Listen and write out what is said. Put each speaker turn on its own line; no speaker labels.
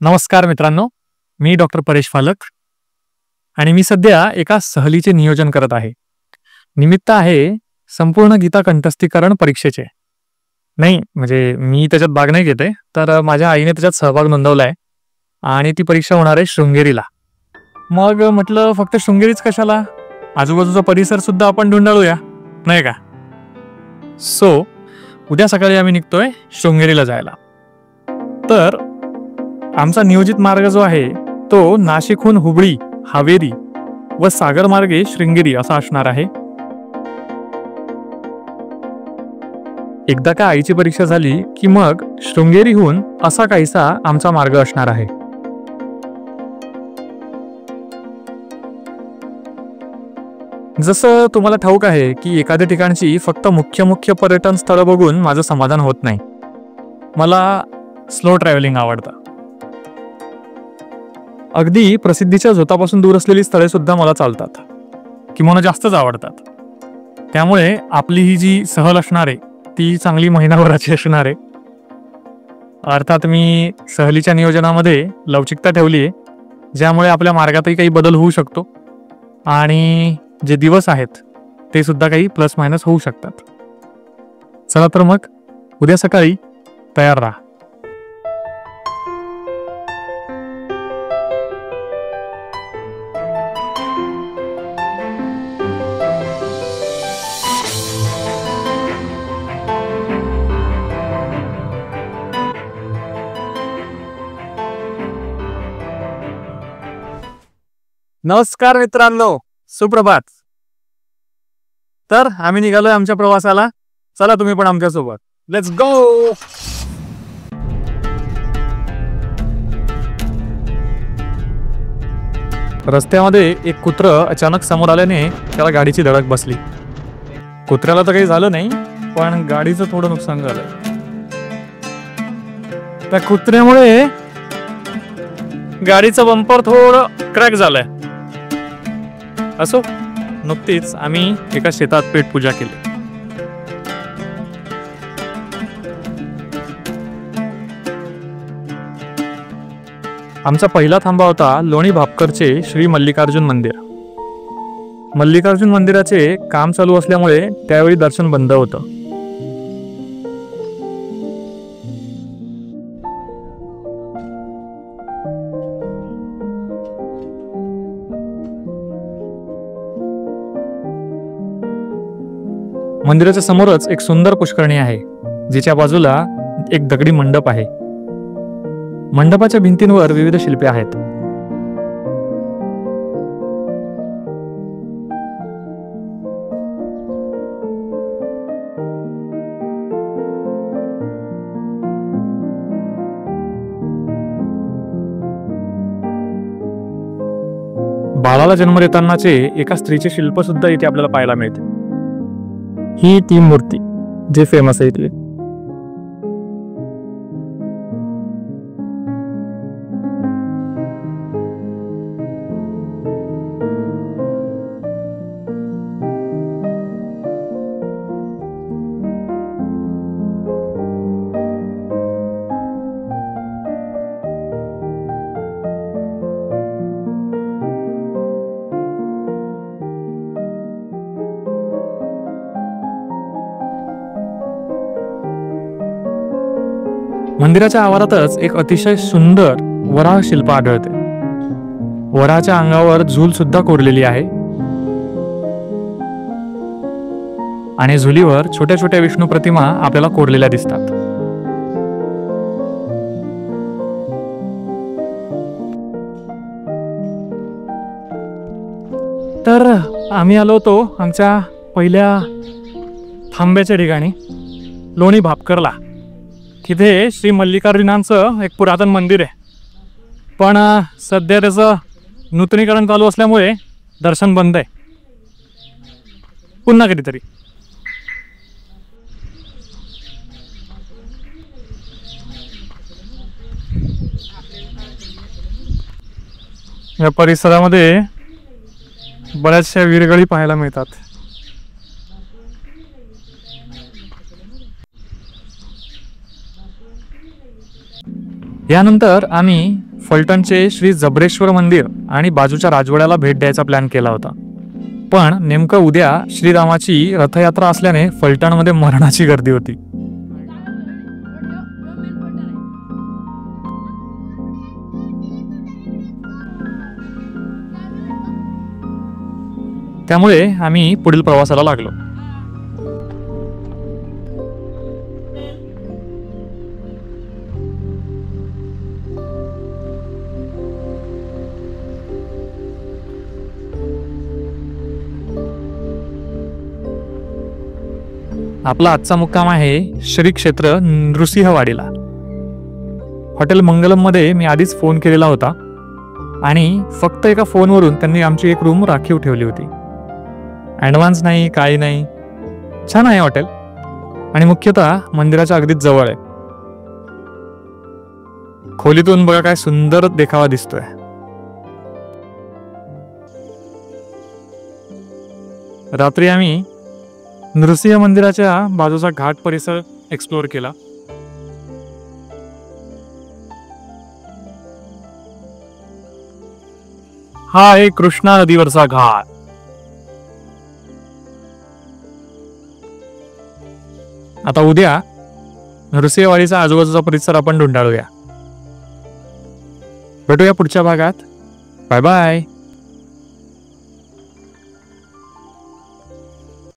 नमस्कार मित्रांनो, मी डॉक्टर परेश फालक आणि मी सध्या एका सहलीचे नियोजन करत आहे. निमित्त आहे संपूर्ण गीता कंठस्थीकरण परीक्षेचे. नाही म्हणजे मी त्याच्यात भाग नाही घेते, तर माझ्या आईने त्याच्यात सहभाग नोंदवलाय आणि ती परीक्षा होणार आहे शृंगेरीला. मग म्हटलं फक्त शृंगेरीच कशाला, आजूबाजूचा परिसर सुद्धा आपण धुंडाळूया, नाही का? सो उद्या सकाळी आम्ही निघतोय शृंगेरीला जायला. तर आमचा नियोजित मार्ग जो आहे तो नाशिकहून हुबळी, हावेरी व सागर मार्गे शृंगेरी असा असणार आहे. एकदा का आईची परीक्षा झाली की मग शृंगेरीहून असा काहीसा आमचा मार्ग असणार आहे. जसं तुम्हाला ठाऊक आहे की एखाद्या ठिकाणची फक्त मुख्य पर्यटन स्थळं बघून माझं समाधान होत नाही. मला स्लो ट्रॅव्हलिंग आवडतं. अगदी प्रसिद्धीच्या झोतापासून दूर असलेली स्थळे सुद्धा मला चालतात, किंवा जास्तच आवडतात. त्यामुळे आपली ही जी सहल असणार आहे ती चांगली महिनाभराची असणार आहे. अर्थात मी सहलीच्या नियोजनामध्ये लवचिकता ठेवली आहे, ज्यामुळे आपल्या मार्गातही काही बदल होऊ शकतो आणि जे दिवस आहेत ते सुद्धा काही प्लस मायनस होऊ शकतात. चला तर मग उद्या सकाळी तयार राहा. नमस्कार मित्रांनो, सुप्रभात. तर आम्ही निघालोय आमच्या प्रवासाला. चला तुम्ही पण आमच्या सोबत. Let's go. रस्त्यामध्ये एक कुत्रं अचानक समोर आल्याने त्याला गाडीची धडक बसली. कुत्र्याला तर काही झालं नाही, पण गाडीचं थोडं नुकसान झालं. त्या कुत्र्यामुळे गाडीचं बंपर थोडं क्रॅक झालंय. असो, नुकतीच आम्ही एका शेतात पेटपूजा केली. आमचा पहिला थांबा होता लोणी भापकरचे श्री मल्लिकार्जुन मंदिर. मल्लिकार्जुन मंदिराचे काम चालू असल्यामुळे त्यावेळी दर्शन बंद होतं. मंदिराच्या समोरच एक सुंदर पुष्करणी आहे, जिच्या बाजूला एक दगडी मंडप आहे. मंडपाच्या भिंतींवर विविध शिल्पे आहेत. बाळाला जन्म देतानाचे एका स्त्रीचे शिल्प सुद्धा इथे आपल्याला पाहायला मिळते. ही ती मूर्ती जे फेमस आहे इथली. मंदिराच्या आवारातच एक अतिशय सुंदर वराह शिल्प आढळते. वराच्या अंगावर झूल सुद्धा कोरलेली आहे आणि झुलीवर छोट्या छोट्या विष्णू प्रतिमा आपल्याला कोरलेल्या दिसतात. तर आम्ही आलो होतो आमच्या पहिल्या थांब्याच्या ठिकाणी, लोणी भापकरला. तिथे श्री मल्लिकार्जुनांचं एक पुरातन मंदिर आहे, पण सध्या त्याचं नूतनीकरण चालू असल्यामुळे दर्शन बंद आहे. पुन्हा कधीतरी. या परिसरामध्ये बऱ्याचशा विरगळी पाहायला मिळतात. यानंतर आम्ही फलटणचे श्री जबरेश्वर मंदिर आणि बाजूच्या राजवाड्याला भेट द्यायचा प्लॅन केला होता. पण नेमकं उद्या श्रीरामाची रथयात्रा असल्याने फलटणमध्ये मरणाची गर्दी होती. त्यामुळे आम्ही पुढील प्रवासाला लागलो. आपला आजचा मुक्काम आहे श्री क्षेत्र नृसिंहवाडीला. हॉटेल मंगलम मध्ये मी आधीच फोन केलेला होता आणि फक्त एका फोनवरून त्यांनी आमची एक रूम राखीव ठेवली होती. ॲडव्हान्स नाही, काही नाही. छान आहे हॉटेल आणि मुख्यतः मंदिराच्या अगदीच जवळ आहे. खोलीतून बघा काय सुंदर देखावा दिसतोय. रात्री आम्ही नृसिंह मंदिराच्या बाजूचा घाट परिसर एक्सप्लोअर केला. हा आहे कृष्णा नदीवरचा घाट. आता उद्या नृसिंहवाडीचा आजूबाजूचा परिसर आपण ढूंढाळूया. भेटूया पुढच्या भागात. Bye bye.